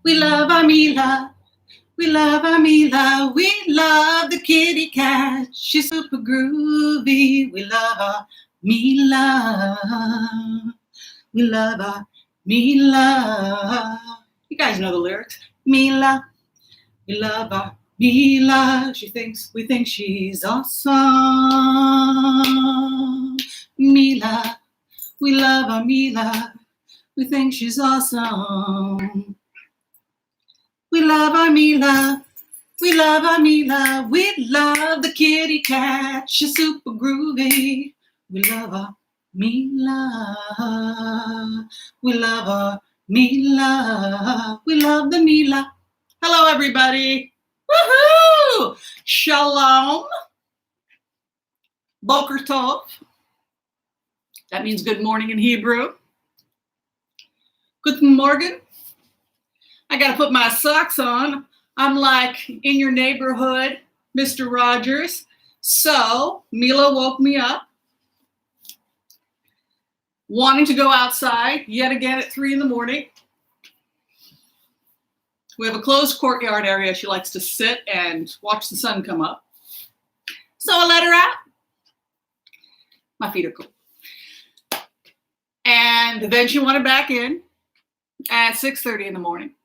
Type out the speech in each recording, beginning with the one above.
We love our Mila. We love our Mila. We love the kitty cat. She's super groovy. We love our Mila. We love our Mila. You guys know the lyrics. Mila. We love our Mila. We think she's awesome. Mila. We love our Mila. We think she's awesome. We love our Mila. We love our Mila. We love the kitty cat. She's super groovy. We love our Mila. We love our Mila. We love the Mila. Hello, everybody. Woohoo! Shalom. Boker Tov. That means good morning in Hebrew. Guten Morgen. I got to put my socks on. I'm like in your neighborhood, Mr. Rogers. So Mila woke me up, wanting to go outside yet again at 3 a.m. We have a closed courtyard area. She likes to sit and watch the sun come up. So I let her out. My feet are cool. And then she wanted back in at 6:30 in the morning.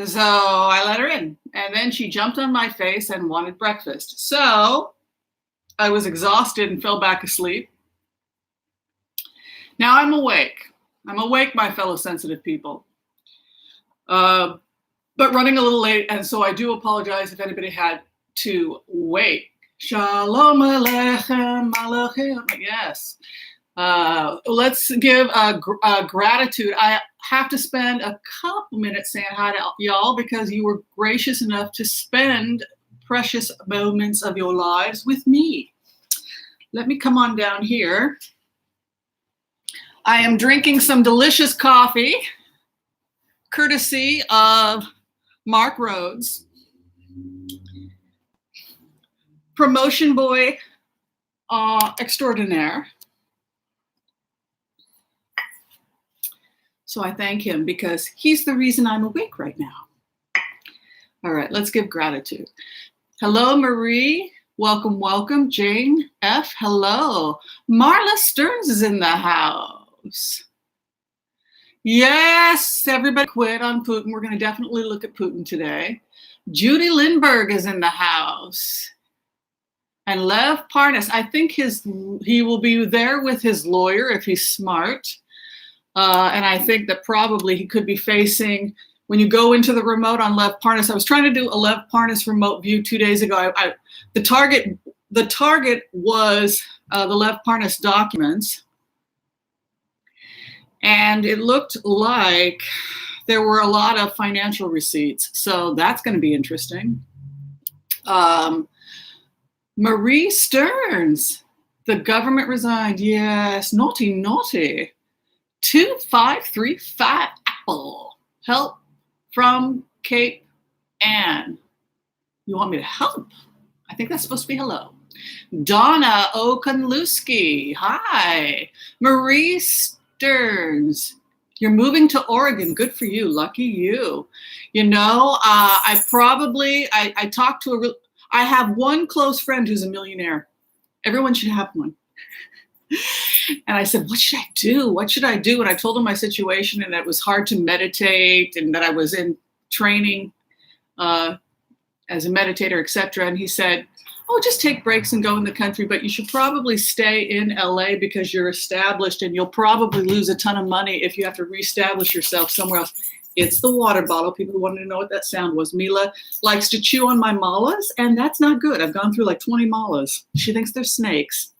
So I let her in, and then she jumped on my face and wanted breakfast. So I was exhausted and fell back asleep. Now I'm awake. I'm awake, my fellow sensitive people. But running a little late, and so I do apologize if anybody had to wait. Shalom Aleichem, Aleichem. Yes. Let's give gratitude. I have to spend a couple minutes saying hi to y'all because you were gracious enough to spend precious moments of your lives with me. Let me come on down here. I am drinking some delicious coffee, courtesy of Mark Rhodes, promotion boy extraordinaire. So I thank him because he's the reason I'm awake right now. All right, let's give gratitude. Hello, Marie. Welcome, welcome. Jane F. Hello. Marla Stearns is in the house. Yes, everybody quit on Putin. We're going to definitely look at Putin today. Judy Lindbergh is in the house. And Lev Parnas, I think he will be there with his lawyer if he's smart. And I think that probably he could be facing, when you go into the remote on Lev Parnas, I was trying to do a Lev Parnas remote view 2 days ago. The target was the Lev Parnas documents. And it looked like there were a lot of financial receipts. So that's going to be interesting. Marie Stearns, the government resigned. Yes, naughty, naughty. 2535 Apple. Help from Cape Ann. You want me to help? I think that's supposed to be hello. Donna Okunlewski. Hi. Marie Stearns. You're moving to Oregon. Good for you. Lucky you. You know, I talked to I have one close friend who's a millionaire. Everyone should have one. And I said, what should I do? What should I do? And I told him my situation and it was hard to meditate and that I was in training as a meditator, etc. And he said, oh, just take breaks and go in the country, but you should probably stay in LA because you're established and you'll probably lose a ton of money if you have to reestablish yourself somewhere else. It's the water bottle. People wanted to know what that sound was. Mila likes to chew on my malas, and that's not good. I've gone through like 20 malas. She thinks they're snakes.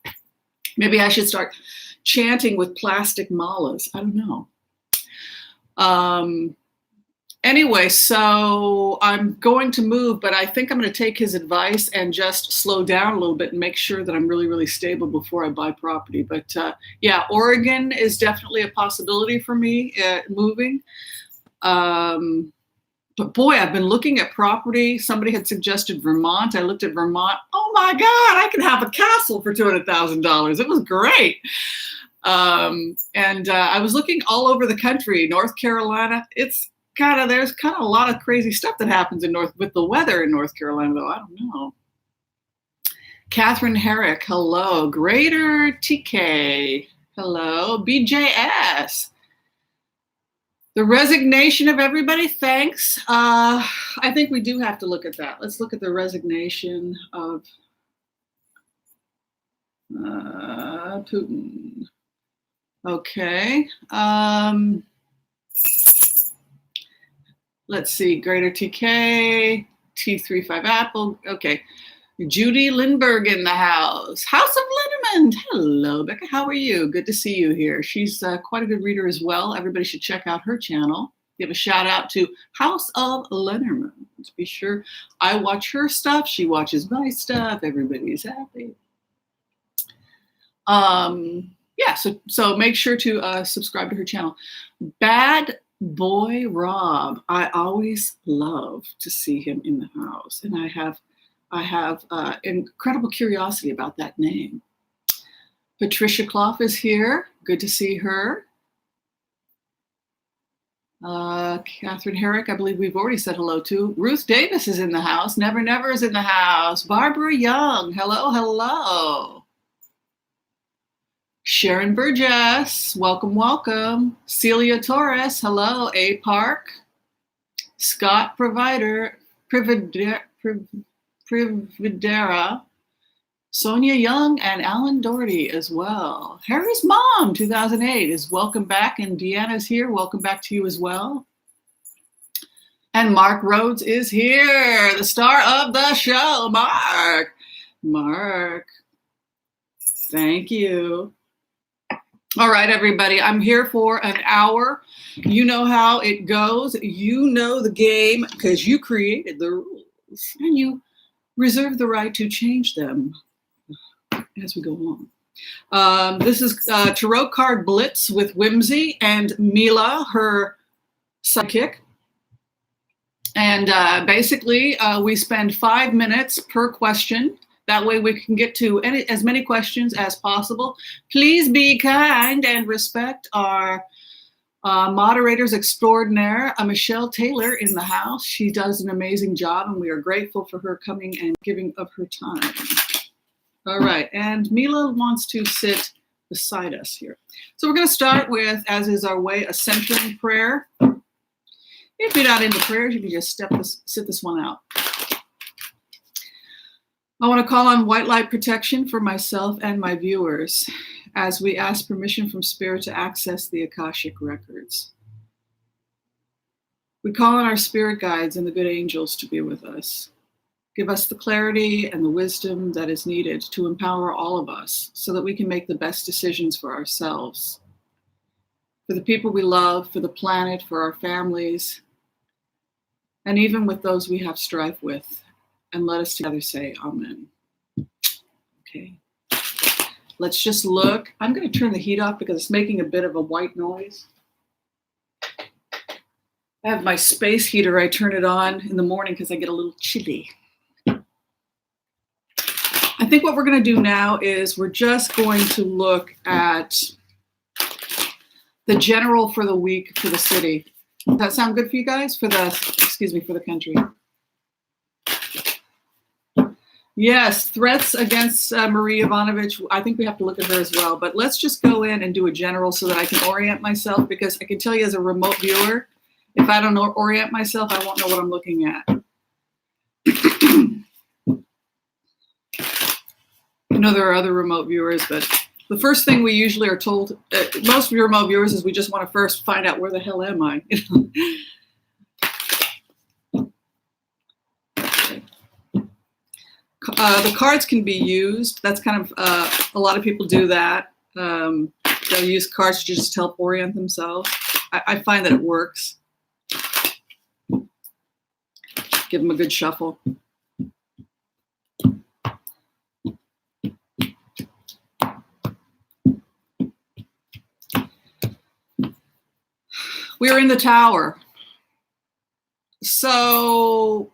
Maybe I should start chanting with plastic malas. I don't know. Anyway, so I'm going to move, but I think I'm going to take his advice and just slow down a little bit and make sure that I'm really, really stable before I buy property. But yeah, Oregon is definitely a possibility for me moving. But boy, I've been looking at property. Somebody had suggested Vermont. I looked at Vermont. Oh my God, I could have a castle for $200,000. It was great. And I was looking all over the country. North Carolina, it's there's kind of a lot of crazy stuff that happens with the weather in North Carolina, though. I don't know. Catherine Herrick, hello. Greater TK, hello. BJS. The resignation of everybody, thanks. I think we do have to look at that. Let's look at the resignation of Putin. Okay. Let's see. Greater TK, T35 Apple. Okay. Judy Lindbergh in the house. House of Linneman. Hello, Becca. How are you? Good to see you here. She's quite a good reader as well. Everybody should check out her channel. Give a shout out to House of Linneman. To be sure, I watch her stuff. She watches my stuff. Everybody's happy. Yeah, so make sure to subscribe to her channel. Bad Boy Rob. I always love to see him in the house, and I have incredible curiosity about that name. Patricia Clough is here. Good to see her. Catherine Herrick, I believe we've already said hello to. Ruth Davis is in the house. Never Never is in the house. Barbara Young, hello, hello. Sharon Burgess, welcome, welcome. Celia Torres, hello. A Park. Scott Provider, Prividera, Sonia Young, and Alan Doherty as well. Harry's mom, 2008, is welcome back, and Deanna's here. Welcome back to you as well. And Mark Rhodes is here, the star of the show. Mark, thank you. All right, everybody, I'm here for an hour. You know how it goes. You know the game because you created the rules, and you reserve the right to change them as we go on. This is Tarot Card Blitz with Whimsy and Mila, her sidekick. And basically, we spend 5 minutes per question. That way we can get to as many questions as possible. Please be kind and respect our moderators extraordinaire, Michelle Taylor in the house. She does an amazing job, and we are grateful for her coming and giving of her time. All right, and Mila wants to sit beside us here. So we're going to start with, as is our way, a centering prayer. If you're not into prayers, you can just sit this one out. I want to call on white light protection for myself and my viewers as we ask permission from Spirit to access the Akashic records. We call on our spirit guides and the good angels to be with us. Give us the clarity and the wisdom that is needed to empower all of us so that we can make the best decisions for ourselves, for the people we love, for the planet, for our families, and even with those we have strife with. And let us together say amen. Okay. Let's just look. I'm going to turn the heat off because it's making a bit of a white noise. I have my space heater. I turn it on in the morning because I get a little chilly. I think what we're going to do now is we're just going to look at the general for the week for the city. Does that sound good for you guys? For the country. Yes, threats against Marie Yovanovitch. I think we have to look at her as well. But let's just go in and do a general so that I can orient myself, because I can tell you as a remote viewer, if I don't orient myself, I won't know what I'm looking at. I know there are other remote viewers, but the first thing we usually are told, most remote viewers, is we just want to first find out where the hell am I? The cards can be used. That's kind of, a lot of people do that. They'll use cards to just help orient themselves. I find that it works. Give them a good shuffle. We're in the Tower. So,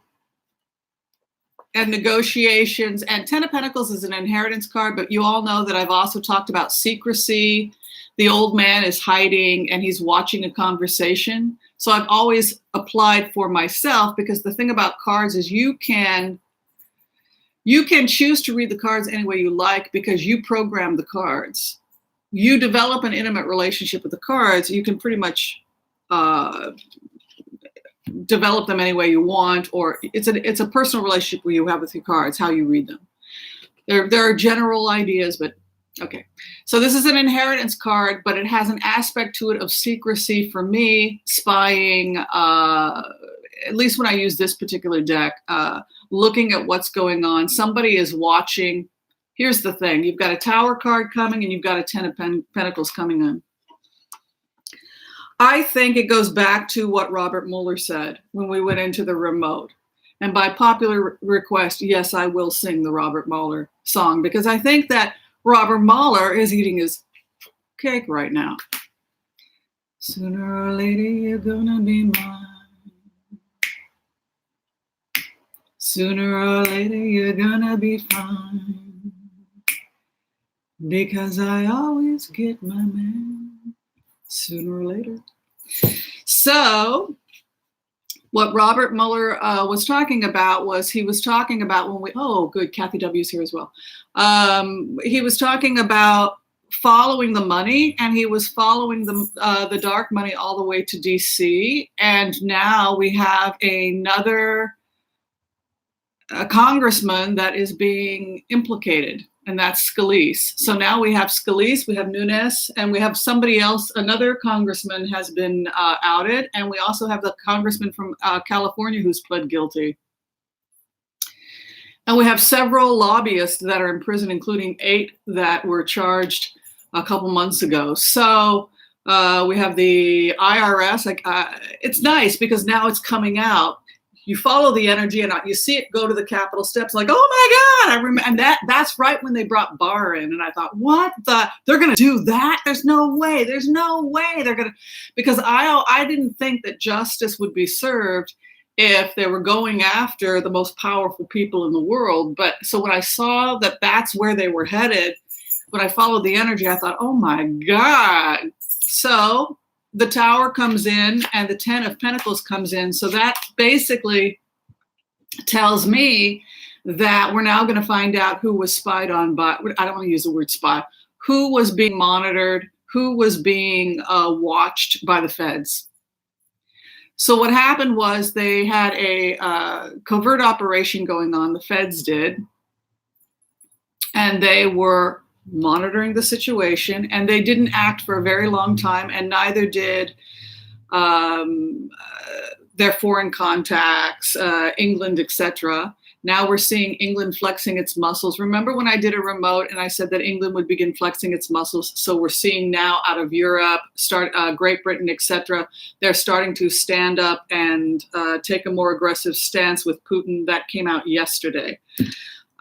and negotiations, and Ten of Pentacles is an inheritance card, but you all know that I've also talked about secrecy, the old man is hiding and he's watching a conversation. So I've always applied for myself, because the thing about cards is you can choose to read the cards any way you like, because you program the cards. You develop an intimate relationship with the cards. You can pretty much develop them any way you want, or it's a personal relationship you have with your cards, how you read them. There are general ideas, but okay. So this is an inheritance card, but it has an aspect to it of secrecy for me, spying, at least when I use this particular deck, looking at what's going on. Somebody is watching. Here's the thing. You've got a Tower card coming and you've got a Ten of Pentacles coming in. I think it goes back to what Robert Mueller said when we went into the remote. And by popular request, yes, I will sing the Robert Mueller song, because I think that Robert Mueller is eating his cake right now. Sooner or later, you're gonna be mine. Sooner or later, you're gonna be fine. Because I always get my man. Sooner or later. So what Robert Mueller was talking about was, he was talking about when we, oh, good, Kathy W's here as well. He was talking about following the money, and he was following the dark money all the way to DC. And now we have another congressman that is being implicated, and that's Scalise. So now we have Scalise, we have Nunes, and we have somebody else, another congressman has been outed, and we also have the congressman from California who's pled guilty. And we have several lobbyists that are in prison, including 8 that were charged a couple months ago. So we have the IRS. It's nice because now it's coming out. You follow the energy and you see it go to the Capitol steps, like, oh my God, I remember. And that's right when they brought Barr in. And I thought, they're going to do that? There's no way they're going to, because I didn't think that justice would be served if they were going after the most powerful people in the world. But so when I saw that that's where they were headed, when I followed the energy, I thought, oh my God. So the Tower comes in and the 10 of Pentacles comes in. So that basically tells me that we're now going to find out who was spied on by, I don't want to use the word spy, who was being monitored, who was being watched by the feds. So what happened was they had a covert operation going on, the feds did, and they were monitoring the situation, and they didn't act for a very long time, and neither did their foreign contacts, England, etc. Now we're seeing England flexing its muscles. Remember when I did a remote and I said that England would begin flexing its muscles? So we're seeing now out of Europe, Great Britain, etc. They're starting to stand up and take a more aggressive stance with Putin. That came out yesterday.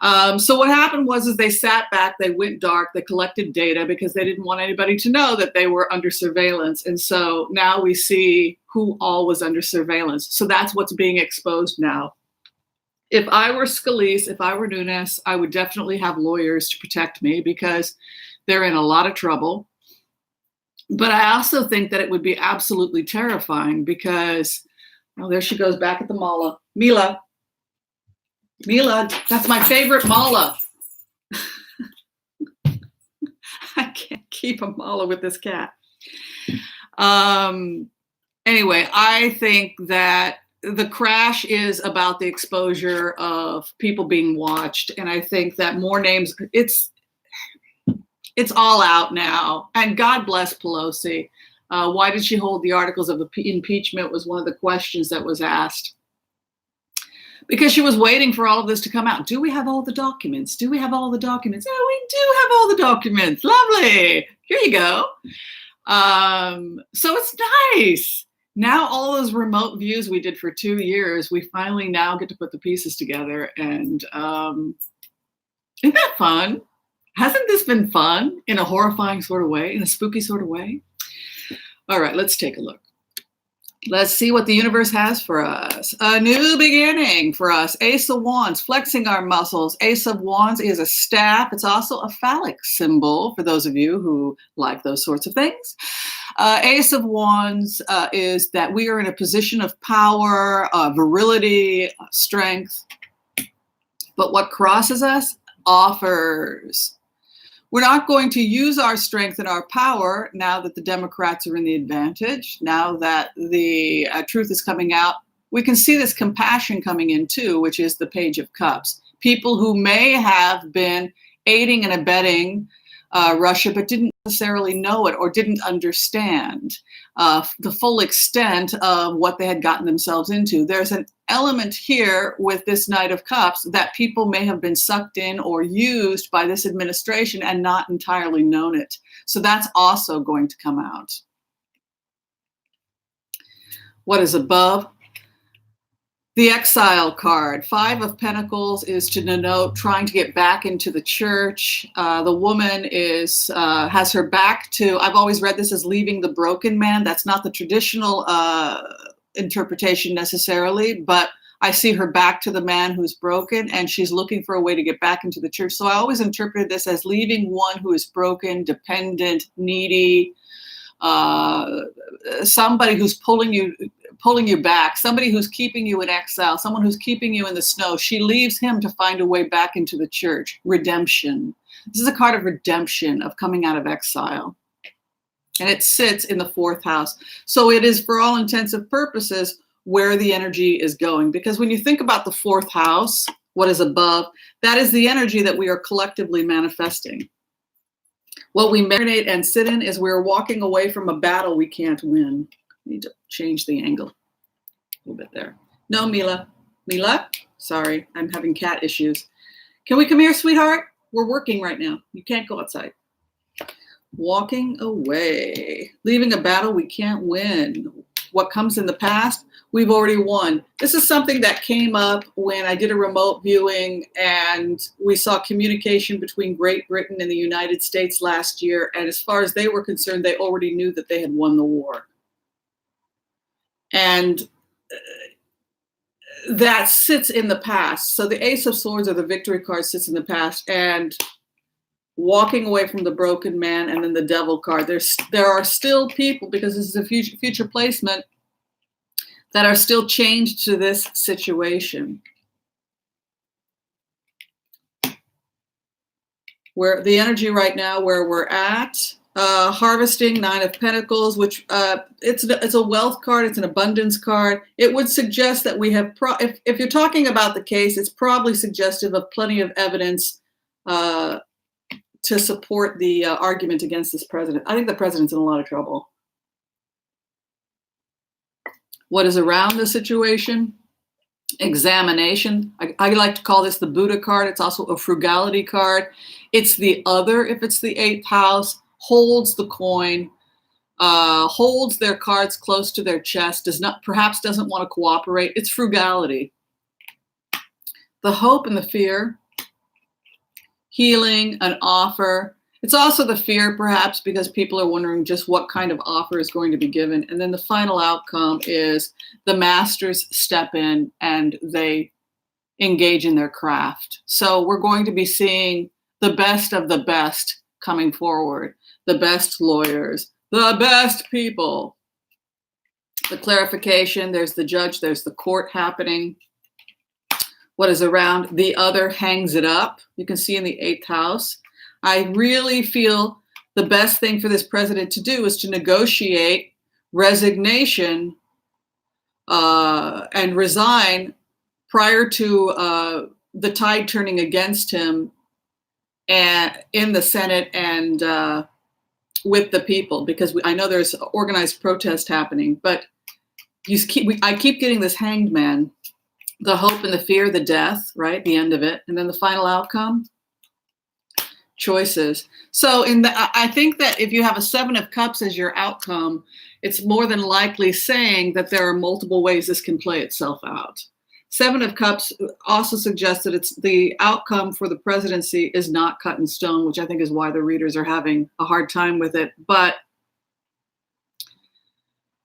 So what happened was they sat back, they went dark, they collected data because they didn't want anybody to know that they were under surveillance. And so now we see who all was under surveillance. So that's what's being exposed now. If I were Scalise, if I were Nunes, I would definitely have lawyers to protect me because they're in a lot of trouble. But I also think that it would be absolutely terrifying because, oh, there she goes back at the Mala. Mila, that's my favorite Mala. I can't keep a Mala with this cat. Anyway, I think that the crash is about the exposure of people being watched. And I think that more names, it's all out now. And God bless Pelosi. Why did she hold the articles of impeachment was one of the questions that was asked. Because she was waiting for all of this to come out. Do we have all the documents? Do we have all the documents? Oh, we do have all the documents. Lovely. Here you go. So it's nice. Now all those remote views we did for 2 years, we finally now get to put the pieces together. And isn't that fun? Hasn't this been fun in a horrifying sort of way, in a spooky sort of way? All right, let's take a look. Let's see what the universe has for us. A new beginning for us. Ace of Wands, flexing our muscles. Ace of Wands is a staff. It's also a phallic symbol for those of you who like those sorts of things. Ace of Wands is that we are in a position of power, virility, strength. But what crosses us? Offers. We're not going to use our strength and our power now that the Democrats are in the advantage, now that the truth is coming out. We can see this compassion coming in too, which is the Page of Cups. People who may have been aiding and abetting Russia, but didn't necessarily know it or didn't understand the full extent of what they had gotten themselves into. There's an element here with this Knight of Cups that people may have been sucked in or used by this administration and not entirely known it. So that's also going to come out. What is above? The Exile card. 5 of Pentacles is to denote trying to get back into the church. The woman is has her back to, I've always read this as leaving the broken man. That's not the traditional interpretation necessarily, but I see her back to the man who's broken, and she's looking for a way to get back into the church. So I always interpreted this as leaving one who is broken, dependent, needy, somebody who's pulling you back, somebody who's keeping you in exile, someone who's keeping you in the snow. She leaves him to find a way back into the church. Redemption. This is a card of redemption, of coming out of exile. And it sits in the 4th house. So it is, for all intents and purposes, where the energy is going. Because when you think about the 4th house, what is above, that is the energy that we are collectively manifesting. What we marinate and sit in is we're walking away from a battle we can't win. I need to change the angle a little bit there. No, Mila. Mila? Sorry, I'm having cat issues. Can we come here, sweetheart? We're working right now. You can't go outside. Walking away. Leaving a battle we can't win. What comes in the past, we've already won. This is something that came up when I did a remote viewing and we saw communication between Great Britain and the United States last year. And as far as they were concerned, they already knew that they had won the war. And that sits in the past. So the Ace of Swords, or the victory card, sits in the past. And walking away from the broken man, and then the Devil card. There are still people, because this is a future placement, that are still chained to this situation. Where the energy right now, where we're at, harvesting, 9 of Pentacles, which it's a wealth card, it's an abundance card. It would suggest that we have, if you're talking about the case, it's probably suggestive of plenty of evidence to support the argument against this president. I think the president's in a lot of trouble. What is around the situation? Examination. I like to call this the Buddha card. It's also a frugality card. It's the other, if it's the 8th house, holds the coin, holds their cards close to their chest, perhaps doesn't want to cooperate. It's frugality. The hope and the fear. Healing, an offer. It's also the fear, perhaps, because people are wondering just what kind of offer is going to be given. And then the final outcome is the masters step in and they engage in their craft. So we're going to be seeing the best of the best coming forward, the best lawyers, the best people. The clarification, there's the judge, there's the court happening. What is around? The other hangs it up. You can see in the 8th house. I really feel the best thing for this president to do is to negotiate resignation and resign prior to the tide turning against him and in the Senate and with the people, because I know there's organized protest happening, but I keep getting this hanged man. The hope and the fear, the death, right? The end of it. And then the final outcome, choices. So I think that if you have a 7 of Cups as your outcome, it's more than likely saying that there are multiple ways this can play itself out. 7 of Cups also suggests that it's the outcome for the presidency is not cut in stone, which I think is why the readers are having a hard time with it. But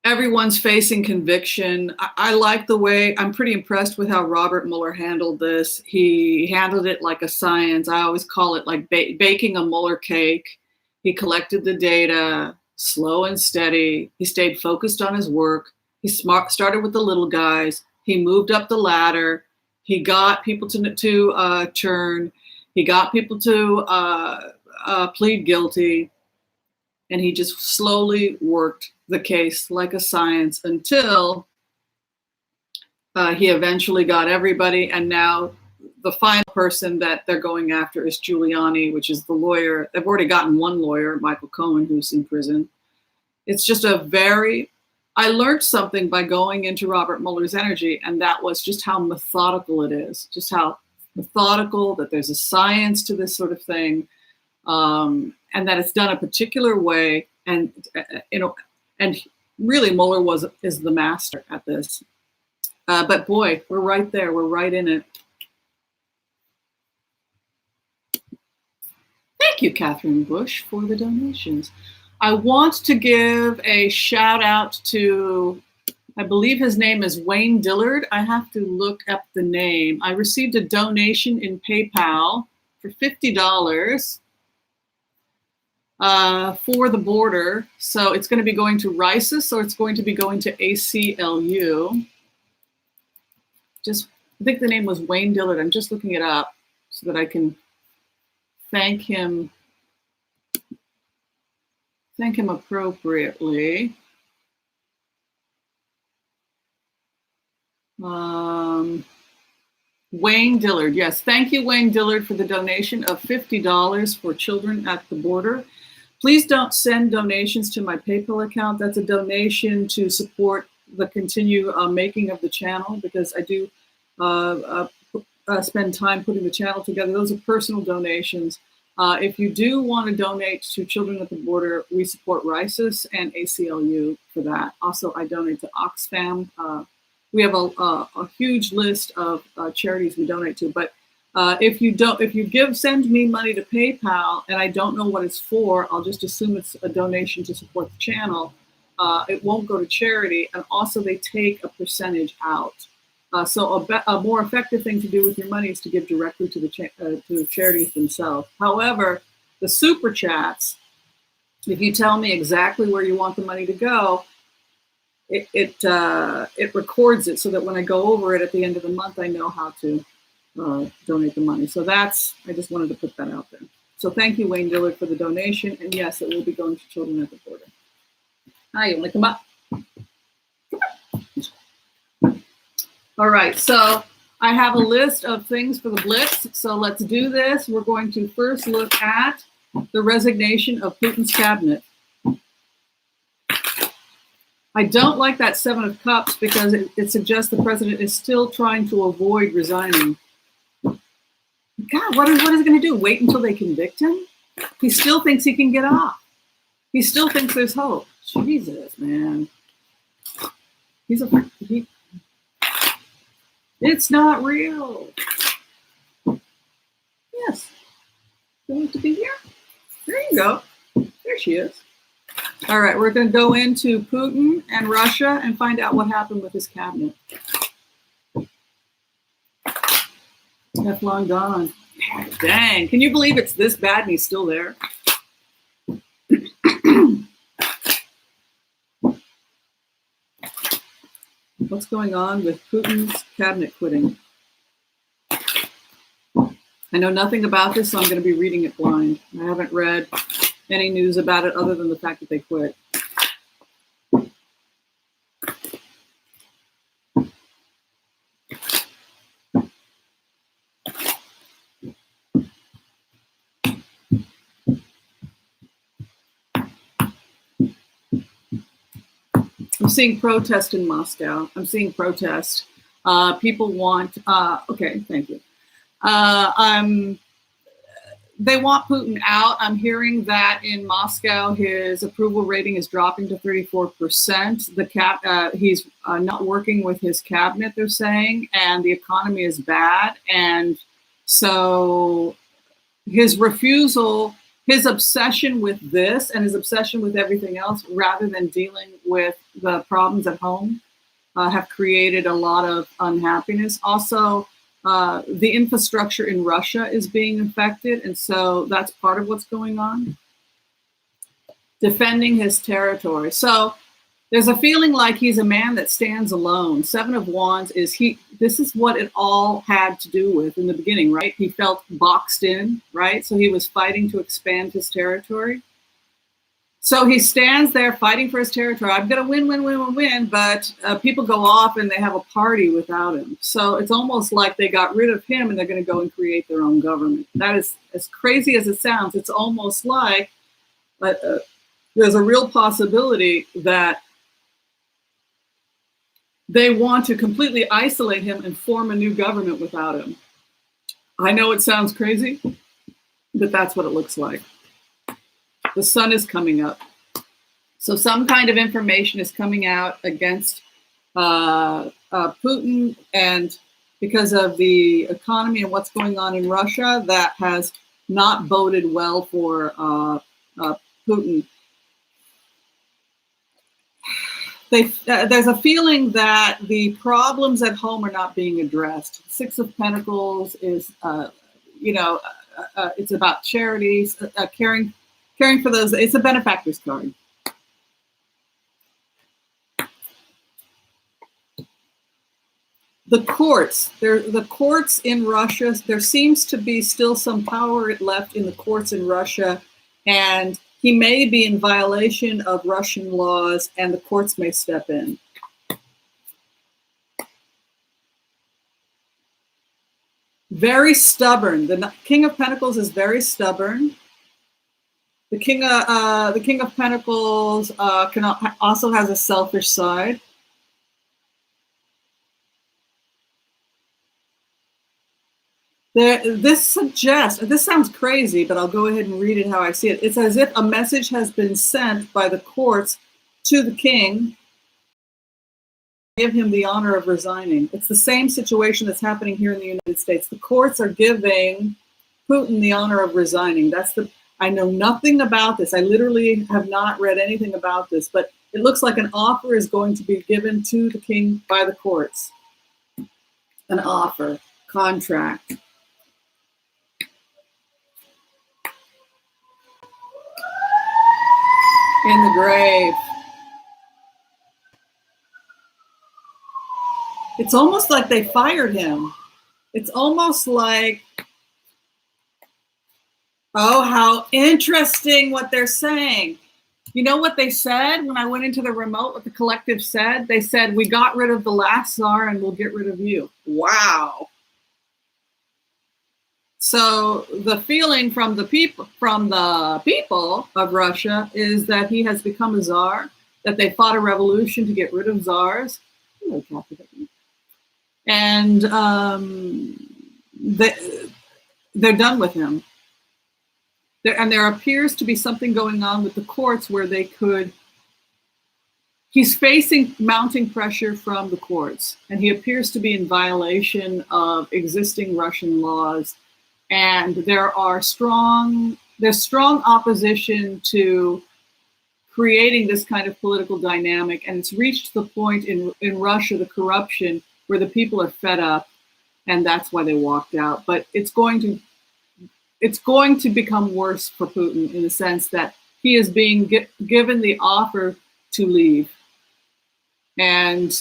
everyone's facing conviction. I like the way, I'm pretty impressed with how Robert Mueller handled this. He handled it like a science. I always call it like baking a Mueller cake. He collected the data, slow and steady. He stayed focused on his work. He started with the little guys. He moved up the ladder. He got people to turn. He got people to plead guilty. And he just slowly worked the case like a science until he eventually got everybody. And now the final person that they're going after is Giuliani, which is the lawyer. They've already gotten one lawyer, Michael Cohen, who's in prison. It's just I learned something by going into Robert Mueller's energy, and that was just how methodical it is, just how methodical, that there's a science to this sort of thing. And that it's done a particular way, and and really Mueller is the master at this. But boy, we're right there. We're right in it. Thank you, Catherine Bush, for the donations. I want to give a shout out to, I believe his name is Wayne Dillard. I have to look up the name. I received a donation in PayPal for $50. For the border. So it's going to be going to RISIS, or it's going to be going to ACLU. I think the name was Wayne Dillard. I'm just looking it up so that I can thank him appropriately. Wayne Dillard, yes. Thank you, Wayne Dillard, for the donation of $50 for children at the border. Please don't send donations to my PayPal account. That's a donation to support the continued making of the channel, because I do spend time putting the channel together. Those are personal donations. If you do want to donate to Children at the Border, we support RISIS and ACLU for that. Also, I donate to Oxfam. We have a huge list of charities we donate to, but if you send me money to PayPal and I don't know what it's for, I'll just assume it's a donation to support the channel. It won't go to charity, and also they take a percentage out. So a more effective thing to do with your money is to give directly to the charities themselves. However, the super chats, if you tell me exactly where you want the money to go, it records it so that when I go over it at the end of the month, I know how to donate the money. So I just wanted to put that out there. So thank you, Wayne Dillard, for the donation. And yes, it will be going to Children at the Border. Hi, you want to come up? All right, so I have a list of things for the Blitz. So let's do this. We're going to first look at the resignation of Putin's cabinet. I don't like that 7 of Cups because it suggests the president is still trying to avoid resigning. God, what is he going to do? Wait until they convict him? He still thinks he can get off. He still thinks there's hope. Jesus, man. It's not real. Yes. Going to be here? There you go. There she is. All right, we're going to go into Putin and Russia and find out what happened with his cabinet. Teflon gone. Dang, can you believe it's this bad and he's still there? What's going on with Putin's cabinet quitting? I know nothing about this, so I'm going to be reading it blind. I haven't read any news about it other than the fact that they quit. I'm seeing protest in Moscow. I'm seeing protest. People want, okay, thank you. They want Putin out. I'm hearing that in Moscow, his approval rating is dropping to 34%. He's not working with his cabinet, they're saying, and the economy is bad. And so his refusal his obsession with this and his obsession with everything else, rather than dealing with the problems at home, have created a lot of unhappiness. Also, the infrastructure in Russia is being affected, and so that's part of what's going on. Defending his territory. So there's a feeling like he's a man that stands alone. Seven of Wands is this is what it all had to do with in the beginning, right? He felt boxed in, right? So he was fighting to expand his territory. So he stands there fighting for his territory. I'm going to win, but people go off and they have a party without him. So it's almost like they got rid of him and they're going to go and create their own government. That is, as crazy as it sounds, it's almost like there's a real possibility that they want to completely isolate him and form a new government without him. I know it sounds crazy, but that's what it looks like. The sun is coming up. So some kind of information is coming out against Putin, and because of the economy and what's going on in Russia, that has not boded well for Putin. There's a feeling that the problems at home are not being addressed. Six of Pentacles is, it's about charities, caring for those. It's a benefactor's card. The courts, the courts in Russia, there seems to be still some power left in the courts in Russia, and he may be in violation of Russian laws, and the courts may step in. Very stubborn. The King of Pentacles is very stubborn. The King of Pentacles also has a selfish side. This sounds crazy, but I'll go ahead and read it how I see it. It's as if a message has been sent by the courts to the king, give him the honor of resigning. It's the same situation that's happening here in the United States. The courts are giving Putin the honor of resigning. I know nothing about this. I literally have not read anything about this, but it looks like an offer is going to be given to the king by the courts. An offer, contract. In the grave. It's almost like they fired him. It's almost like, oh, how interesting what they're saying. You know what they said when I went into the remote, what the collective said? They said, we got rid of the last czar and we'll get rid of you. Wow. So the feeling from the people of Russia is that he has become a czar, that they fought a revolution to get rid of czars. Hello, Kathy. And they're done with him. There appears to be something going on with the courts where he's facing mounting pressure from the courts, and he appears to be in violation of existing Russian laws. And there's strong opposition to creating this kind of political dynamic. And it's reached the point in Russia, the corruption, where the people are fed up, and that's why they walked out. But it's going to become worse for Putin in the sense that he is being given the offer to leave. And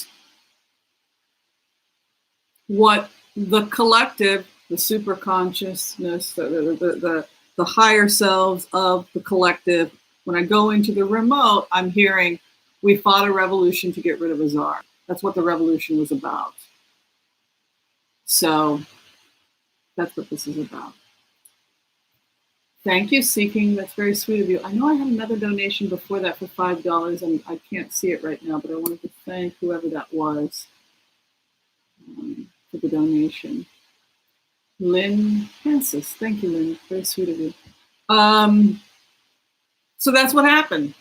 what the collective, the super consciousness, the higher selves of the collective, when I go into the remote, I'm hearing, we fought a revolution to get rid of a czar. That's what the revolution was about. So that's what this is about. Thank you, Seeking. That's very sweet of you. I know I had another donation before that for $5, and I can't see it right now, but I wanted to thank whoever that was for the donation. Lynn Francis. Thank you, Lynn. Very sweet of you. So that's what happened.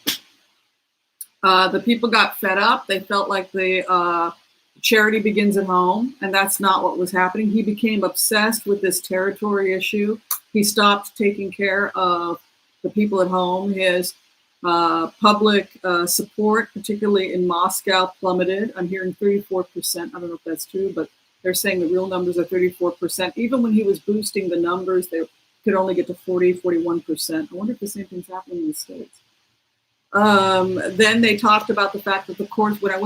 The people got fed up. They felt like the charity begins at home, and that's not what was happening. He became obsessed with this territory issue. He stopped taking care of the people at home. His public support, particularly in Moscow, plummeted. I'm hearing 34%. I don't know if that's true, but they're saying the real numbers are 34%. Even when he was boosting the numbers, they could only get to 40, 41%. I wonder if the same thing's happening in the States. Then they talked about the fact that the courts, when I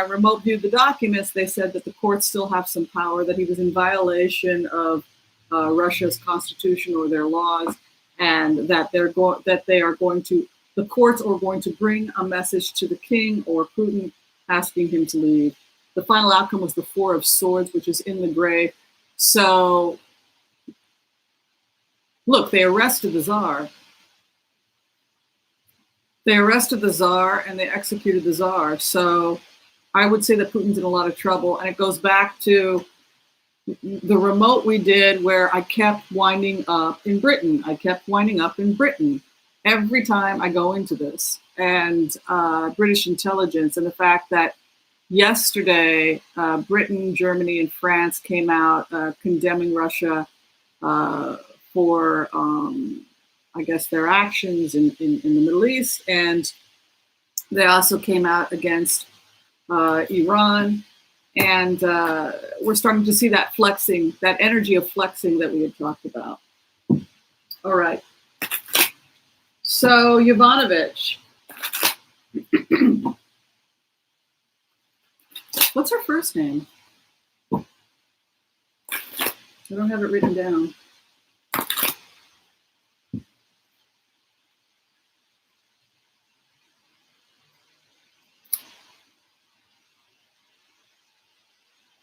remote viewed the documents, they said that the courts still have some power, that he was in violation of Russia's constitution or their laws, and that the courts are going to bring a message to the king or Putin asking him to leave. The final outcome was the Four of Swords, which is in the gray. So, look, they arrested the Tsar. They arrested the Tsar and they executed the Tsar. So I would say that Putin's in a lot of trouble. And it goes back to the remote we did where I kept winding up in Britain. Every time I go into this. And British intelligence, and the fact that yesterday Britain, Germany, and France came out condemning Russia for I guess their actions in the Middle East, and they also came out against Iran, and we're starting to see that flexing, that energy of flexing that we had talked about. All right. So Yovanovitch, what's her first name? I don't have it written down.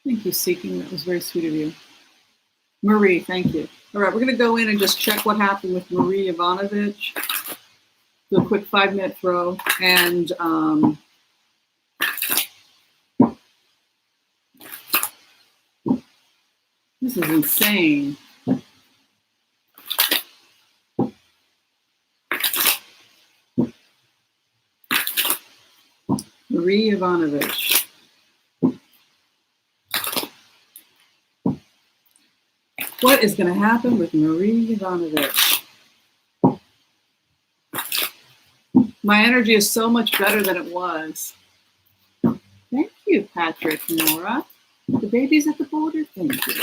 Thank you, Seeking. That was very sweet of you. Marie, thank you. All right, we're going to go in and just check what happened with Marie Yovanovitch. Do a quick 5-minute throw. And this is insane. Marie Yovanovitch. What is going to happen with Marie Yovanovitch? My energy is so much better than it was. Thank you, Patrick, Nora. The baby's at the border. Thank you.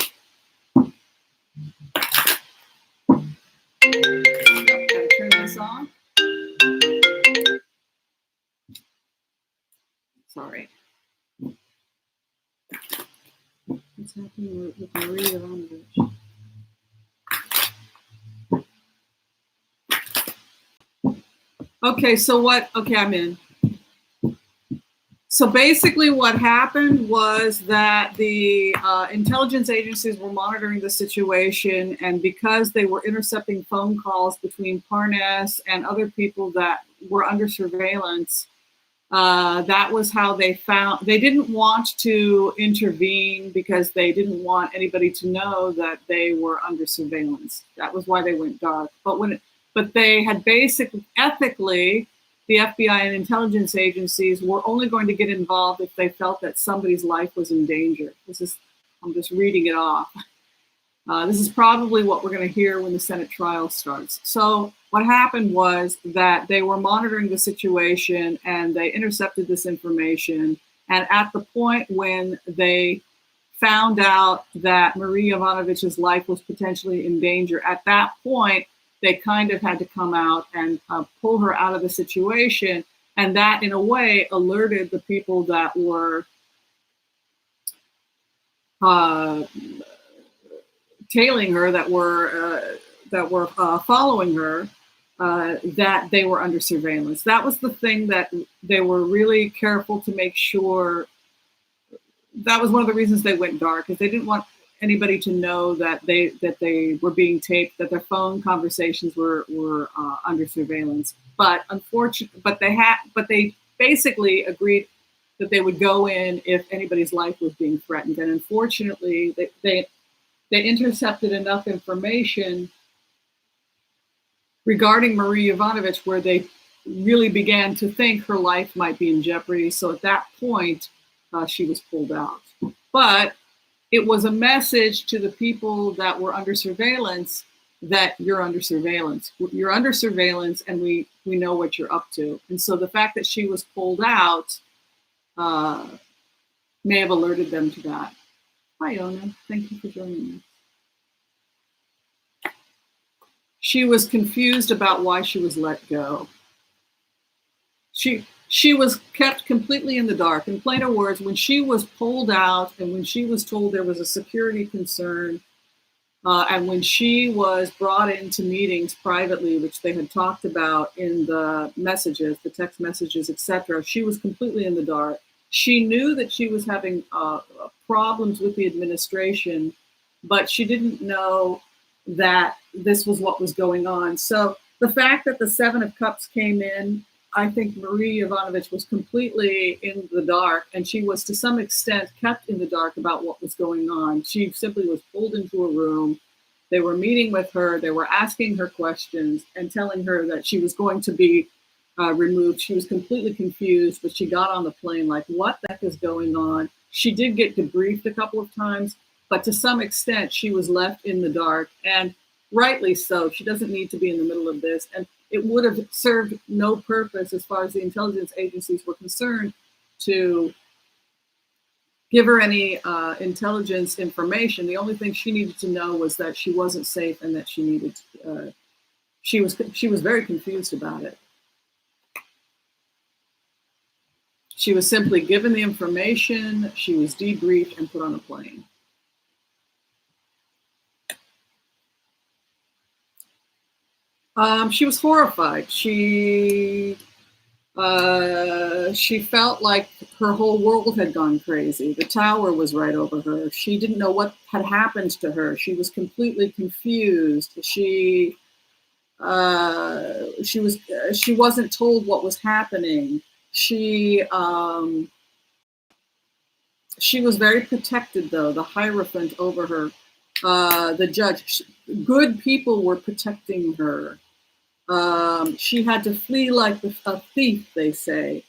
Gotta turn this on. Sorry. What's happening with Marie Yovanovitch? Okay, I'm in. So basically what happened was that the intelligence agencies were monitoring the situation, and because they were intercepting phone calls between Parnas and other people that were under surveillance, that was how they didn't want to intervene because they didn't want anybody to know that they were under surveillance. That was why they went dark. But they had ethically, the FBI and intelligence agencies were only going to get involved if they felt that somebody's life was in danger. I'm just reading it off. This is probably what we're going to hear when the Senate trial starts. So what happened was that they were monitoring the situation and they intercepted this information. And at the point when they found out that Marie Yovanovitch's life was potentially in danger, at that point, they kind of had to come out and pull her out of the situation. And that, in a way, alerted the people that were tailing her, that were following her, that they were under surveillance. That was the thing that they were really careful to make sure. That was one of the reasons they went dark, is they didn't want anybody to know that they were being taped, that their phone conversations were under surveillance. But they basically agreed that they would go in if anybody's life was being threatened. And unfortunately, they intercepted enough information regarding Marie Yovanovitch where they really began to think her life might be in jeopardy. So at that point, she was pulled out. But it was a message to the people that were under surveillance that you're under surveillance. You're under surveillance, and we know what you're up to. And so the fact that she was pulled out may have alerted them to that. Hi, Ona. Thank you for joining me. She was confused about why she was let go. She was kept completely in the dark. In plainer words, when she was pulled out and when she was told there was a security concern, and when she was brought into meetings privately, which they had talked about in the messages, the text messages, etc., she was completely in the dark. She knew that she was having problems with the administration, but she didn't know that this was what was going on. So the fact that the Seven of Cups came in, I think Marie Yovanovitch was completely in the dark, and she was to some extent kept in the dark about what was going on. She simply was pulled into a room. They were meeting with her. They were asking her questions and telling her that she was going to be removed. She was completely confused, but she got on the plane like, what the heck is going on? She did get debriefed a couple of times, but to some extent, she was left in the dark, and rightly so. She doesn't need to be in the middle of this. And it would have served no purpose as far as the intelligence agencies were concerned to give her any intelligence information. The only thing she needed to know was that she wasn't safe and that she needed. She was very confused about it. She was simply given the information. She was debriefed and put on a plane. She was horrified. She felt like her whole world had gone crazy. The tower was right over her. She didn't know what had happened to her. She was completely confused. She wasn't told what was happening. She was very protected, though. The Hierophant over her, the judge, good people were protecting her. She had to flee like a thief, they say.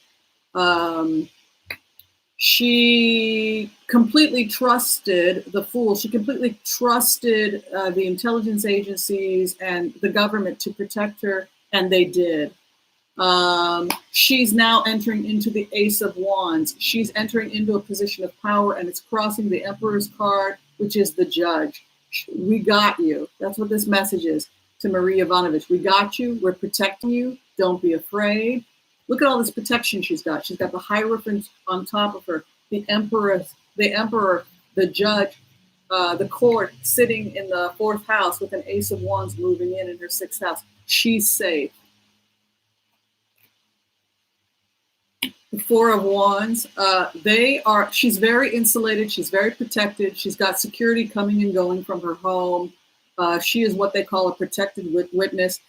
She completely trusted the fool. She completely trusted the intelligence agencies and the government to protect her, and they did. She's now entering into the Ace of Wands. She's entering into a position of power, and it's crossing the Emperor's card, which is the judge. We got you. That's what this message is to Marie Yovanovitch. We got you. We're protecting you. Don't be afraid. Look at all this protection she's got. She's got the Hierophant on top of her, the Emperor, the judge, the court sitting in the 4th house with an Ace of Wands moving in her 6th house. She's safe. The 4 of Wands, she's very insulated. She's very protected. She's got security coming and going from her home. She is what they call a protected witness.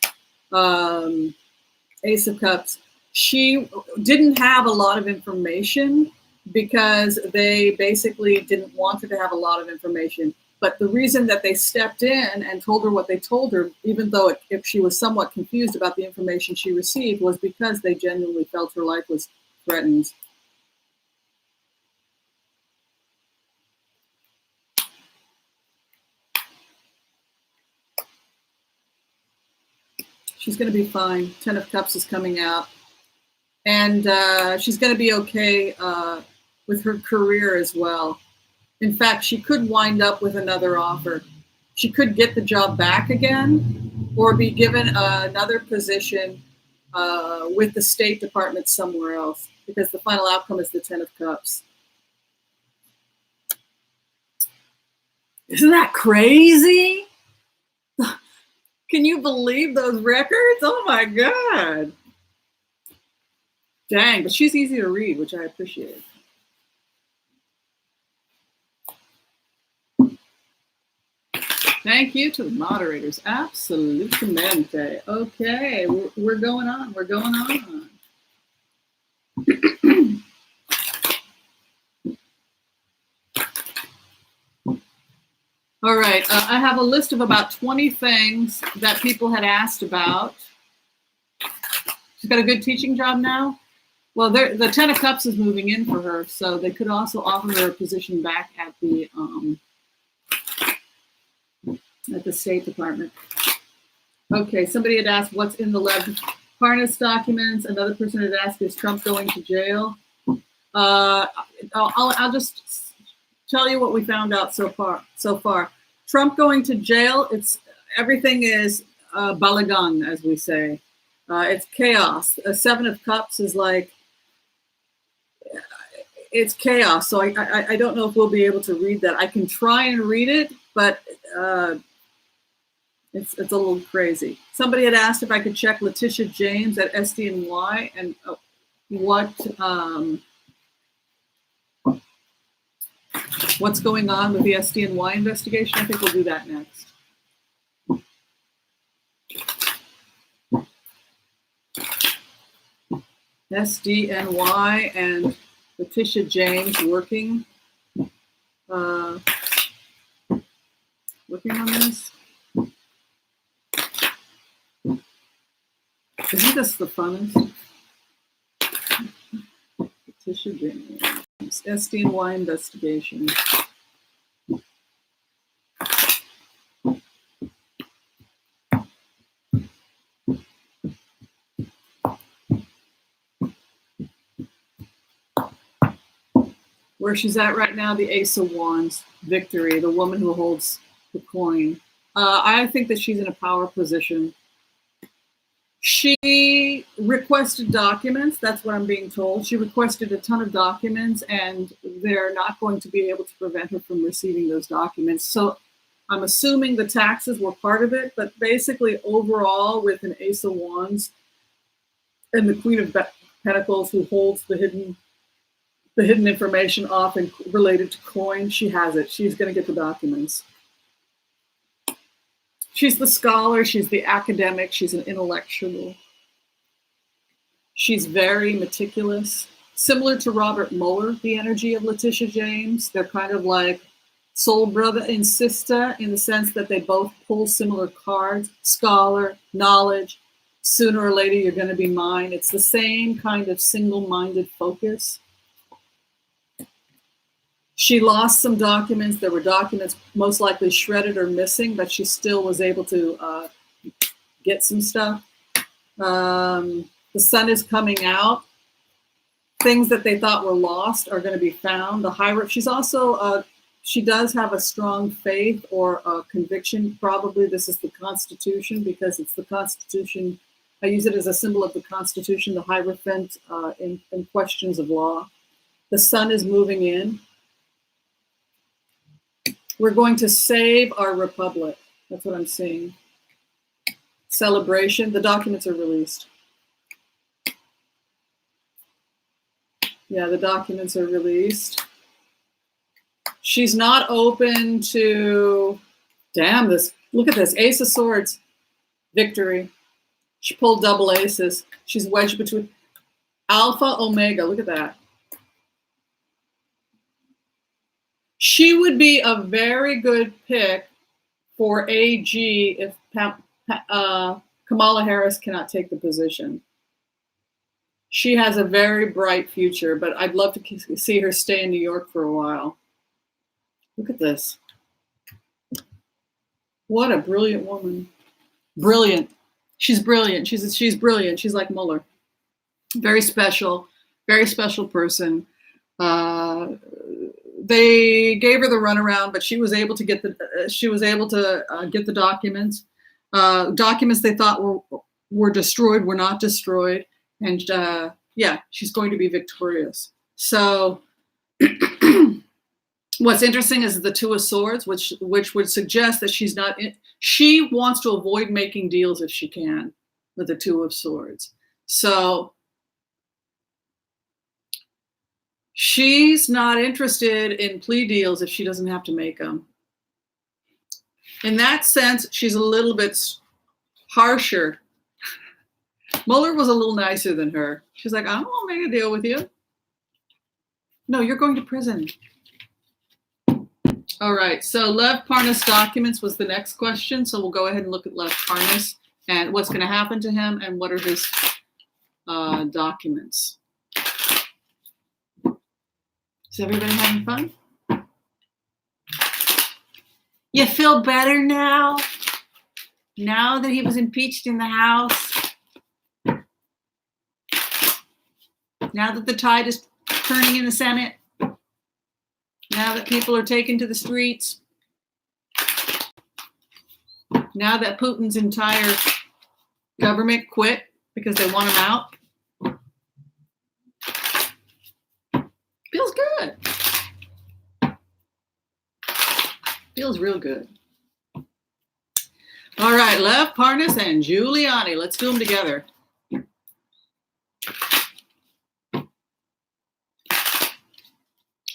Ace of Cups. She didn't have a lot of information because they basically didn't want her to have a lot of information. But the reason that they stepped in and told her what they told her, even though if she was somewhat confused about the information she received, was because they genuinely felt her life was threatened. She's going to be fine. 10 of Cups is coming out. And she's going to be okay with her career as well. In fact, she could wind up with another offer. She could get the job back again or be given another position with the State Department somewhere else, because the final outcome is the 10 of Cups. Isn't that crazy? Can you believe those records? Oh my God. Dang, but she's easy to read, which I appreciate. Thank you to the moderators. Absolutamente. Okay, we're going on. We're going on. All right, I have a list of about 20 things that people had asked about. She's got a good teaching job now. Well, the 10 of Cups is moving in for her, so they could also offer her a position back at the State Department. Okay, somebody had asked what's in the Lev Parnas documents. Another person had asked, is Trump going to jail? I'll just tell you what we found out so far. Trump going to jail, everything is balagan, as we say. It's chaos. A Seven of Cups is like, it's chaos. So I don't know if we'll be able to read that. I can try and read it, but it's a little crazy. Somebody had asked if I could check Letitia James at SDNY and what's going on with the SDNY investigation. I think we'll do that next. SDNY and Letitia James working on this. Isn't this the funnest? Letitia James, SDNY investigation. Where she's at right now, the Ace of Wands, Victory, the woman who holds the coin. I think that she's in a power position. She requested documents. That's what I'm being told. She requested a ton of documents, and they're not going to be able to prevent her from receiving those documents. So I'm assuming the taxes were part of it, but basically overall with an Ace of Wands and the Queen of Pentacles who holds the hidden information often related to coin, she has it. She's going to get the documents. She's the scholar, she's the academic, she's an intellectual. She's very meticulous. Similar to Robert Mueller, the energy of Letitia James. They're kind of like soul brother and sister in the sense that they both pull similar cards. Scholar, knowledge, sooner or later you're going to be mine. It's the same kind of single-minded focus. She lost some documents. There were documents most likely shredded or missing, but she still was able to get some stuff. The sun is coming out. Things that they thought were lost are going to be found. The higher, she's also, she does have a strong faith or a conviction. Probably this is the Constitution because it's the Constitution. I use it as a symbol of the Constitution, the Hierophant in questions of law. The sun is moving in. We're going to save our republic. That's what I'm seeing. Celebration. The documents are released. Yeah, the documents are released. She's not open to, damn this, look at this, Ace of Swords, Victory. She pulled double aces. She's wedged between Alpha, Omega, look at that. She would be a very good pick for AG if Kamala Harris cannot take the position. She has a very bright future, but I'd love to see her stay in New York for a while. Look at this. What a brilliant woman. Brilliant. She's brilliant. She's brilliant. She's like Mueller. Very special person. They gave her the runaround, but she was able to get the documents. Documents they thought were destroyed were not destroyed, and yeah, she's going to be victorious. So, what's interesting is the Two of Swords, which would suggest that she's not. She wants to avoid making deals if she can with the Two of Swords. So. She's not interested in plea deals if she doesn't have to make them. In that sense, she's a little bit harsher. Mueller was a little nicer than her. She's like, I don't want to make a deal with you. No, you're going to prison. All right, so Lev Parnas documents was the next question. So we'll go ahead and look at Lev Parnas and what's going to happen to him and what are his documents. Is everybody having fun? You feel better now? Now that he was impeached in the House, now that the tide is turning in the Senate, now that people are taken to the streets, now that Putin's entire government quit because they want him out, feels good. Feels real good. All right, Lev, Parnas, and Giuliani. Let's do them together.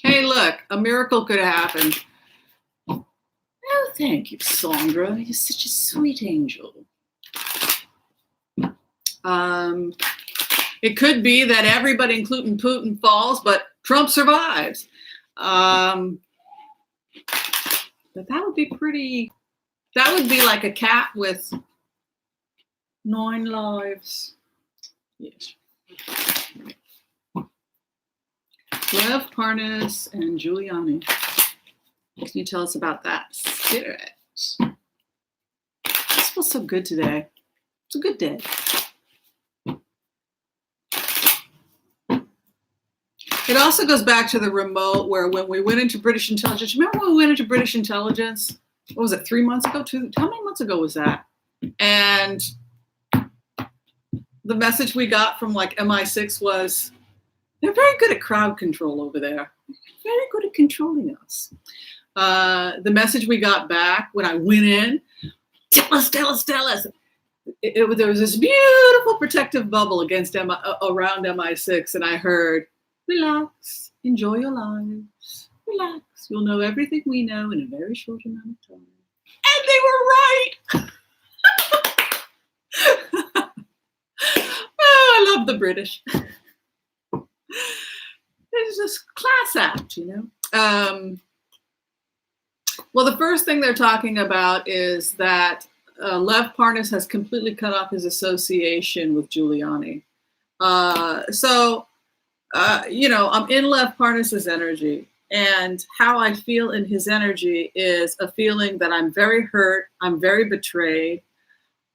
Hey, look, a miracle could have happened. Oh, thank you, Sandra. You're such a sweet angel. It could be that everybody, including Putin, falls, but Trump survives. But that would be pretty, that would be like a cat with 9 lives. Yes. Lev, Parnas, and Giuliani. Can you tell us about that spirit? This feels so good today. It's a good day. It also goes back to the remote where when we went into British intelligence, remember when we went into British intelligence? What was it, 3 months ago? How many months ago was that? And the message we got from like MI6 was, they're very good at crowd control over there. Very good at controlling us. The message we got back when I went in, tell us. There was this beautiful protective bubble around MI6, and I heard, relax, enjoy your lives, relax. You'll know everything we know in a very short amount of time. And they were right. Oh, I love the British. It's just class act, you know. Well, the first thing they're talking about is that Lev Parnas has completely cut off his association with Giuliani. You know, I'm in Lev Parnas's energy, and how I feel in his energy is a feeling that I'm very hurt, I'm very betrayed.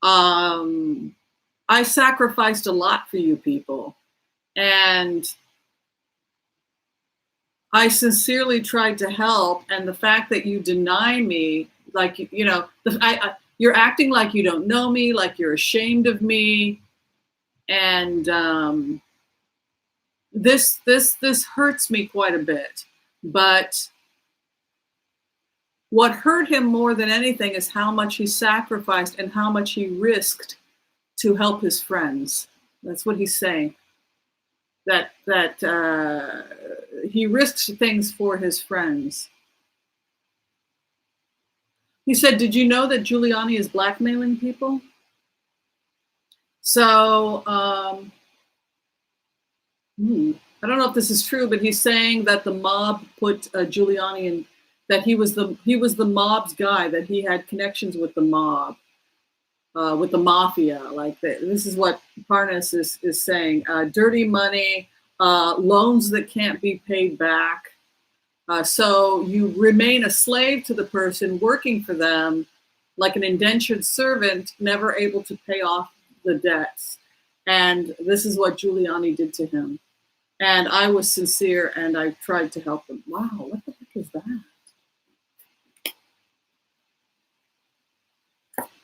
I sacrificed a lot for you people, and I sincerely tried to help, and the fact that you deny me, like, you know, you're acting like you don't know me, like you're ashamed of me, and this hurts me quite a bit. But what hurt him more than anything is how much he sacrificed and how much he risked to help his friends. That's what he's saying. That he risks things for his friends. He said, did you know that Giuliani is blackmailing people? So, I don't know if this is true, but he's saying that the mob put Giuliani in, that he was the mob's guy, that he had connections with the mob, with the mafia. Like this is what Parnas is saying. Dirty money, loans that can't be paid back. So you remain a slave to the person working for them, like an indentured servant, never able to pay off the debts. And this is what Giuliani did to him. And I was sincere, and I tried to help him. Wow, what the heck is that?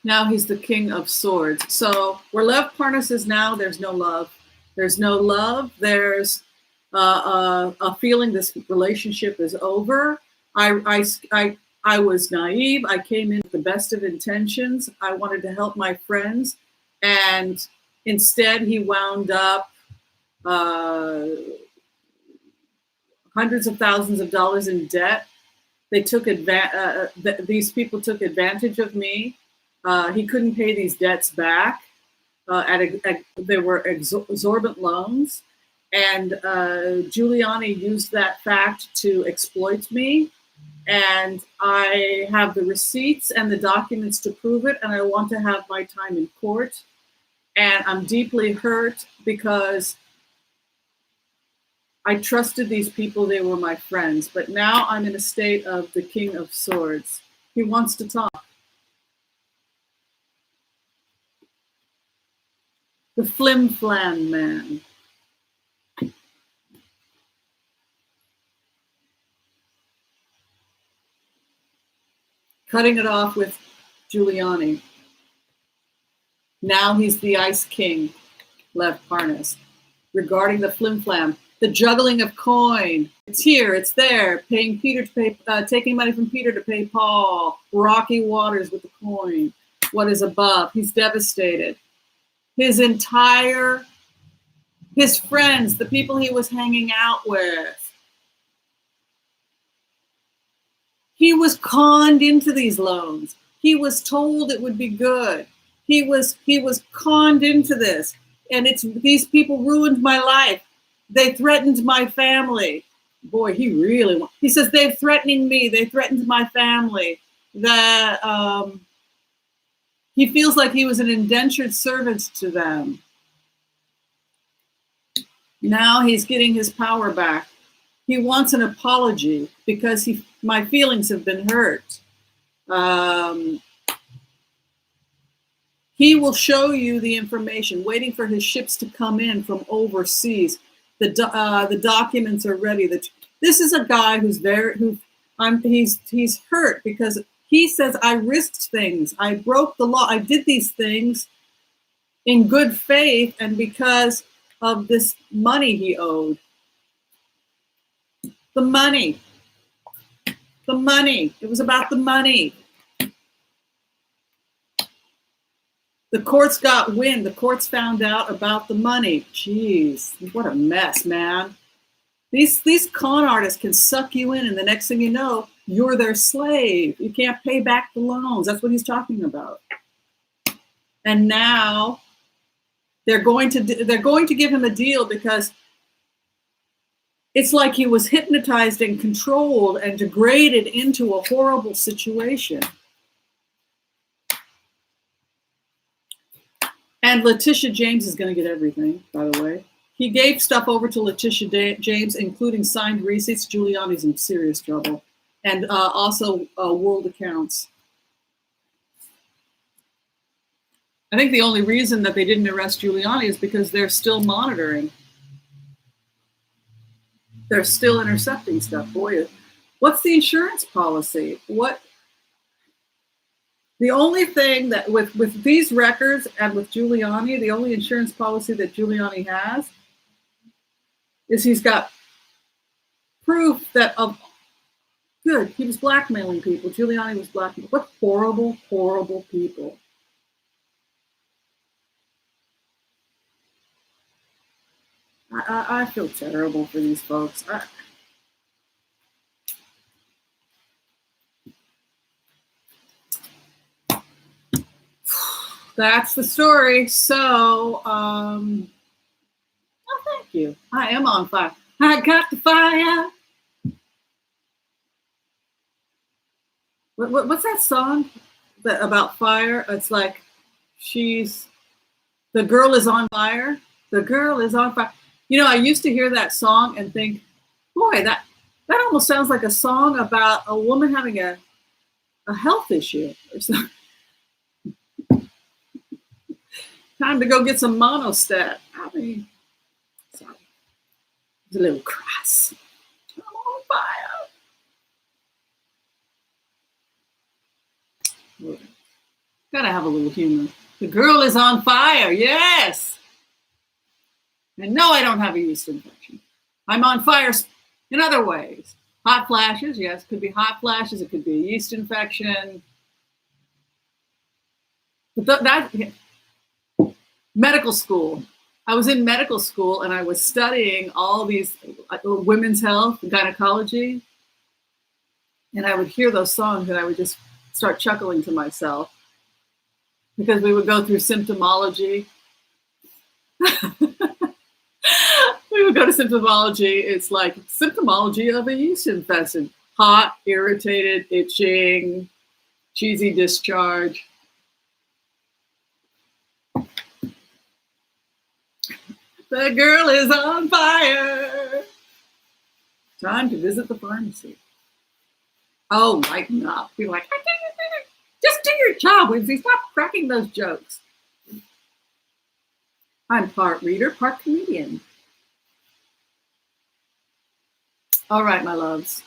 Now he's the King of Swords. So where Lev Parnas is now, there's no love. There's no love. There's a feeling this relationship is over. I was naive. I came in with the best of intentions. I wanted to help my friends. And instead, he wound up hundreds of thousands of dollars in debt. They took these people took advantage of me. He couldn't pay these debts back. They were exorbitant loans. And Giuliani used that fact to exploit me. And I have the receipts and the documents to prove it. And I want to have my time in court. And I'm deeply hurt because I trusted these people. They were my friends. But now I'm in a state of the King of Swords. He wants to talk. The flim flam man. Cutting it off with Giuliani. Now he's the Ice King, Lev Parnas. Regarding the flim flam, the juggling of coin. It's here, it's there, paying Peter to pay, taking money from Peter to pay Paul. Rocky waters with the coin. What is above? He's devastated. His friends, the people he was hanging out with. He was conned into these loans. He was told it would be good. He was conned into this. And these people ruined my life. They threatened my family. Boy, he says, they're threatening me. They threatened my family. That he feels like he was an indentured servant to them. Now he's getting his power back. He wants an apology because my feelings have been hurt. He will show you the information, waiting for his ships to come in from overseas. The documents are ready. This is a guy he's hurt because he says, I risked things. I broke the law. I did these things in good faith and because of this money he owed. The money. It was about the money. The courts got wind. The courts found out about the money. Jeez, what a mess, man. These con artists can suck you in, and the next thing you know, you're their slave. You can't pay back the loans. That's what he's talking about. And now they're going to give him a deal because it's like he was hypnotized and controlled and degraded into a horrible situation. And Letitia James is going to get everything, by the way. He gave stuff over to Letitia James, including signed receipts. Giuliani's in serious trouble. And also world accounts. I think the only reason that they didn't arrest Giuliani is because they're still monitoring. They're still intercepting stuff. Boy, what's the insurance policy? The only thing that with these records and with Giuliani, the only insurance policy that Giuliani has is he's got proof that he was blackmailing people. Giuliani was blackmailing. What horrible, horrible people. I feel terrible for these folks. That's the story. So, thank you. I am on fire. I got the fire. What's that song about fire? It's like the girl is on fire. The girl is on fire. You know, I used to hear that song and think, boy, that almost sounds like a song about a woman having a health issue or something. Time to go get some monostat. I mean, sorry. It's a little crass. I'm on fire. Gotta have a little humor. The girl is on fire. Yes. And no, I don't have a yeast infection. I'm on fire in other ways. Hot flashes, yes, could be hot flashes. It could be a yeast infection. But medical school. I was in medical school and I was studying all these women's health, gynecology. And I would hear those songs and I would just start chuckling to myself because we would go through symptomology. We would go to symptomology. It's like symptomology of a yeast infection. Hot, irritated, itching, cheesy discharge. The girl is on fire. Time to visit the pharmacy. Oh, lighten up. Be like, just do your job, Whimsy. Stop cracking those jokes. I'm part reader, part comedian. All right, my loves.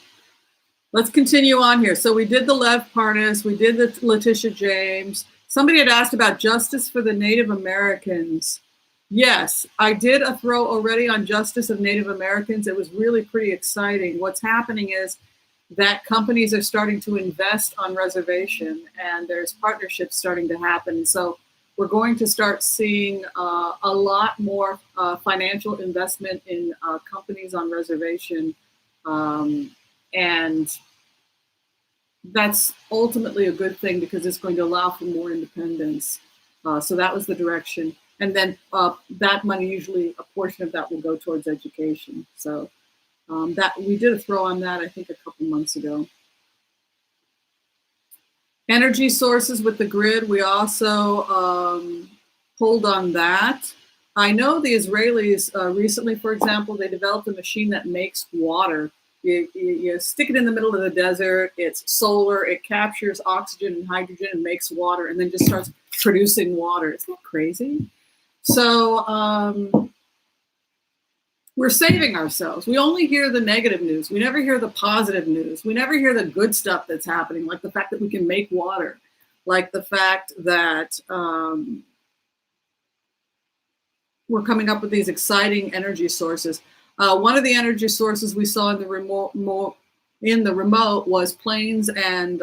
Let's continue on here. So we did the Lev Parnas, we did the Letitia James. Somebody had asked about justice for the Native Americans. Yes, I did a throw already on justice of Native Americans. It was really pretty exciting. What's happening is that companies are starting to invest on reservation, and there's partnerships starting to happen. So we're going to start seeing a lot more financial investment in companies on reservation. And that's ultimately a good thing because it's going to allow for more independence. So that was the direction. And then that money, usually a portion of that will go towards education. So that we did a throw on that, I think, a couple months ago. Energy sources with the grid, we also pulled on that. I know the Israelis recently, for example, they developed a machine that makes water. You stick it in the middle of the desert, it's solar, it captures oxygen and hydrogen and makes water and then just starts producing water. Isn't that crazy? So we're saving ourselves. We only hear the negative news. We never hear the positive news. We never hear the good stuff that's happening, like the fact that we can make water, like the fact that we're coming up with these exciting energy sources. One of the energy sources we saw in the remote was planes and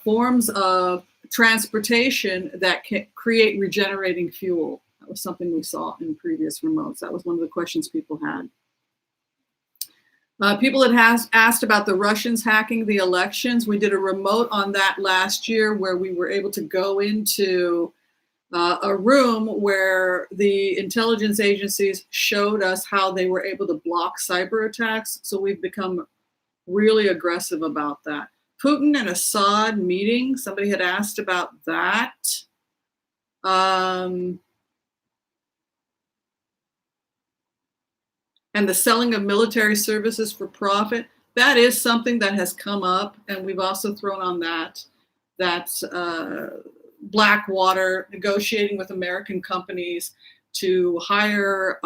forms of transportation that can create regenerating fuel. That was something we saw in previous remotes. That was one of the questions people had. People had asked about the Russians hacking the elections. We did a remote on that last year where we were able to go into a room where the intelligence agencies showed us how they were able to block cyber attacks. So we've become really aggressive about that. Putin and Assad meeting, somebody had asked about that. And the selling of military services for profit, that is something that has come up, and we've also thrown on that. That's Blackwater negotiating with American companies to hire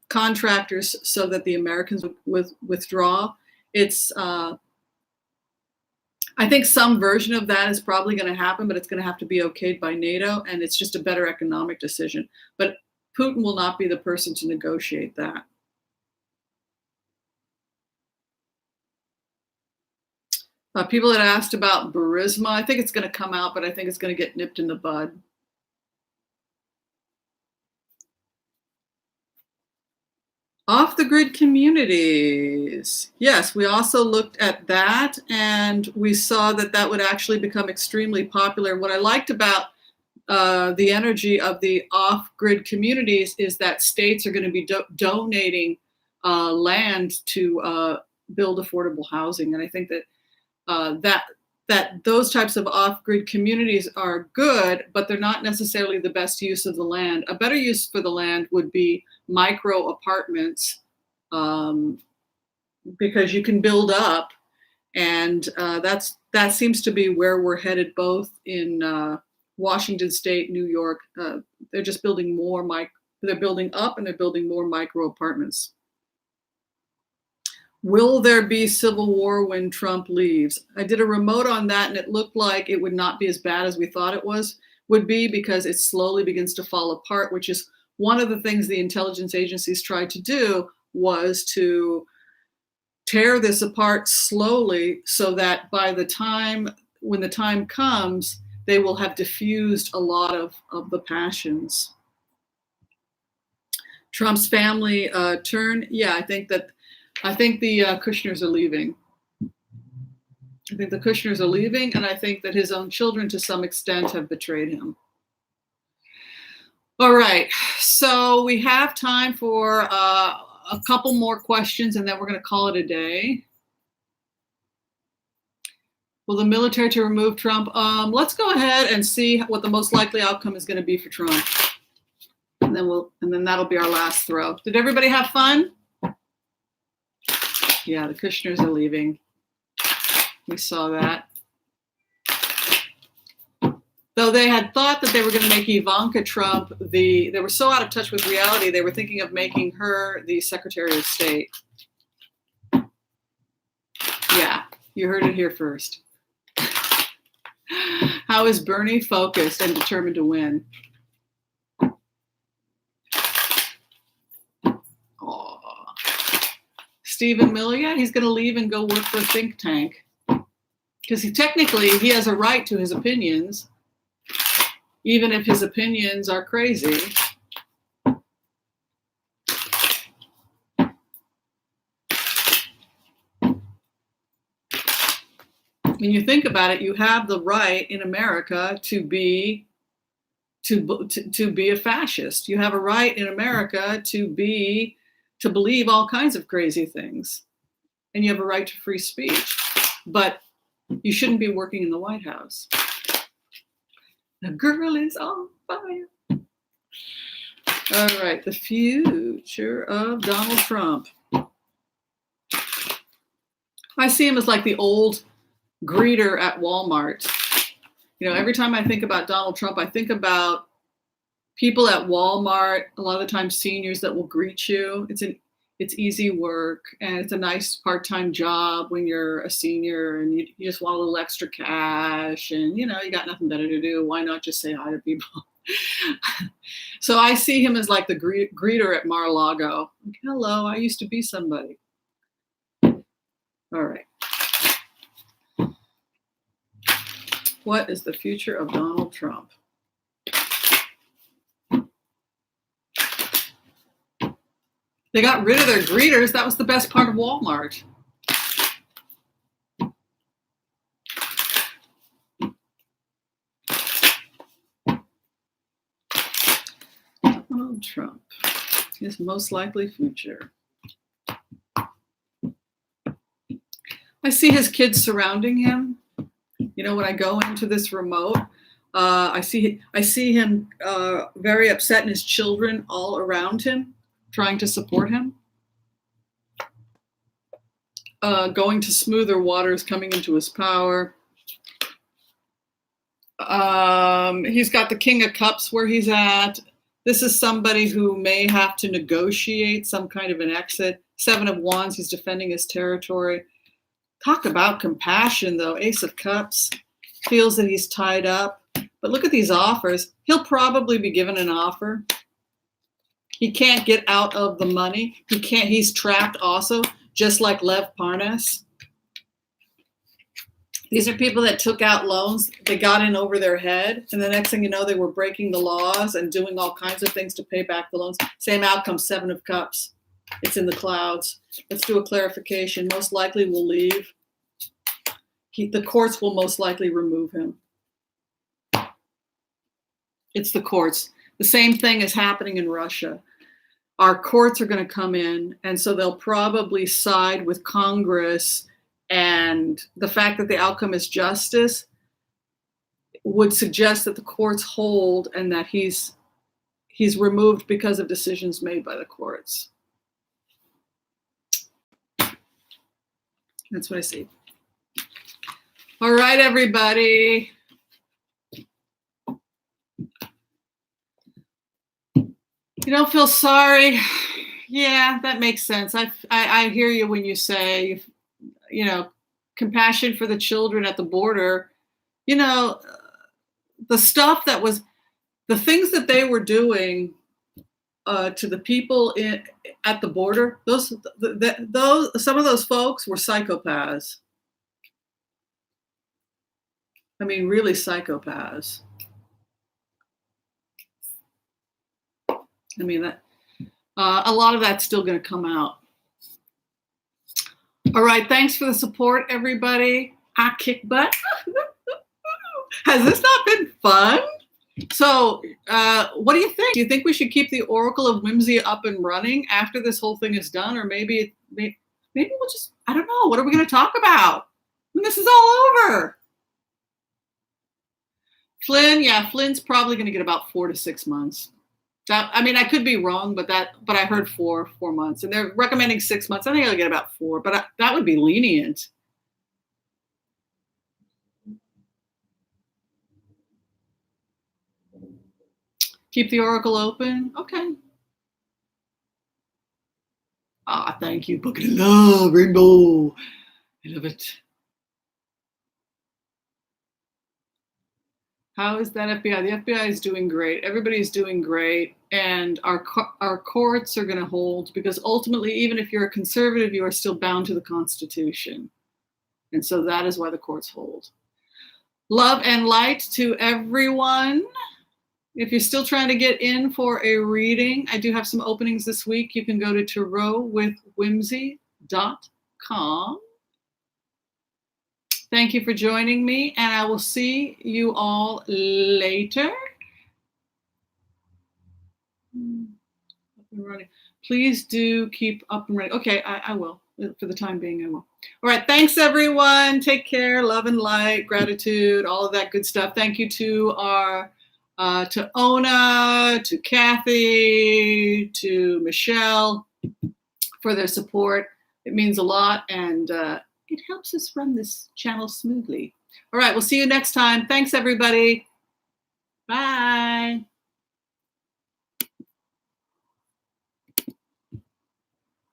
contractors so that the Americans would withdraw. It's I think some version of that is probably going to happen, but it's going to have to be okayed by NATO, and it's just a better economic decision. But Putin will not be the person to negotiate that. People had asked about Burisma. I think it's going to come out, but I think it's going to get nipped in the bud. Off-the-grid communities. Yes, we also looked at that, and we saw that that would actually become extremely popular. What I liked about the energy of the off-grid communities is that states are going to be donating land to build affordable housing, and I think that that those types of off-grid communities are good, but they're not necessarily the best use of the land. A better use for the land would be micro apartments, because you can build up, and that seems to be where we're headed, both in Washington State, New York. They're just building more they're building up, and they're building more micro apartments. Will there be civil war when Trump leaves? I did a remote on that, and it looked like it would not be as bad as we thought it would be, because it slowly begins to fall apart, which is one of the things the intelligence agencies tried to do, was to tear this apart slowly so that by the time, when the time comes, they will have diffused a lot of the passions. Trump's family turn. Yeah, I think the Kushners are leaving. I think the Kushners are leaving, and I think that his own children, to some extent, have betrayed him. All right, so we have time for a couple more questions, and then we're going to call it a day. Will the military to remove Trump? Let's go ahead and see what the most likely outcome is going to be for Trump, and then that'll be our last throw. Did everybody have fun? Yeah, the Kushners are leaving. We saw that. Though they had thought that they were going to make Ivanka Trump they were so out of touch with reality, they were thinking of making her the Secretary of State. Yeah, you heard it here first. How is Bernie focused and determined to win? Oh, Stephen Miller, yeah, he's going to leave and go work for a think tank. Because technically he has a right to his opinions, even if his opinions are crazy. When you think about it, you have the right in America to be a fascist. You have a right in America to believe all kinds of crazy things, and you have a right to free speech. But you shouldn't be working in the White House. The girl is on fire. All right, the future of Donald Trump. I see him as like the old greeter at Walmart. You know, every time I think about Donald Trump, I think about people at Walmart, a lot of the time seniors that will greet you. It's easy work, and it's a nice part-time job when you're a senior and you just want a little extra cash, and you got nothing better to do. Why not just say hi to people? So I see him as like the greeter at Mar-a-Lago. Like, hello, I used to be somebody. All right. What is the future of Donald Trump? They got rid of their greeters. That was the best part of Walmart. Donald Trump, his most likely future. I see his kids surrounding him. When I go into this remote, I see him very upset, and his children all around him, trying to support him. Going to smoother waters, coming into his power. He's got the King of Cups where he's at. This is somebody who may have to negotiate some kind of an exit. 7 of Wands, he's defending his territory. Talk about compassion, though. Ace of Cups feels that he's tied up. But look at these offers. He'll probably be given an offer. He can't get out of the money. He's trapped also, just like Lev Parnas. These are people that took out loans. They got in over their head. And the next thing you know, they were breaking the laws and doing all kinds of things to pay back the loans. Same outcome, 7 of Cups. It's in the clouds. Let's do a clarification. Most likely will leave. The courts will most likely remove him. It's the courts. The same thing is happening in Russia. Our courts are going to come in, and so they'll probably side with Congress, and the fact that the outcome is justice would suggest that the courts hold and that he's removed because of decisions made by the courts. That's what I see. All right, everybody. You don't feel sorry? Yeah, that makes sense. I hear you when you say, compassion for the children at the border. The stuff that was, the things that they were doing to the people at the border. Those some of those folks were psychopaths. I mean, really psychopaths. I mean, that a lot of that's still going to come out. All right, thanks for the support, everybody. I kick butt. Has this not been fun? So, what do you think? Do you think we should keep the Oracle of Whimsy up and running after this whole thing is done, or maybe we'll just, I don't know. What are we going to talk about when this is all over? Flynn's probably going to get about 4 to 6 months. I could be wrong, but I heard 4 months, and they're recommending 6 months. I think I'll get about 4, but that would be lenient. Keep the oracle open. Okay. Ah, thank you. Bucket of love, rainbow. I love it. How is that FBI? The FBI is doing great. Everybody's doing great. And our courts are going to hold, because ultimately, even if you're a conservative, you are still bound to the Constitution. And so that is why the courts hold. Love and light to everyone. If you're still trying to get in for a reading, I do have some openings this week. You can go to tarotwithwhimsy.com. Thank you for joining me, and I will see you all later. Up and running. Please do keep up and running. Okay, I will. For the time being, I will. All right, thanks everyone. Take care. Love and light, gratitude, all of that good stuff. Thank you to our to Ona, to Kathy, to Michelle for their support. It means a lot, and it helps us run this channel smoothly. All right, we'll see you next time. Thanks, everybody. Bye.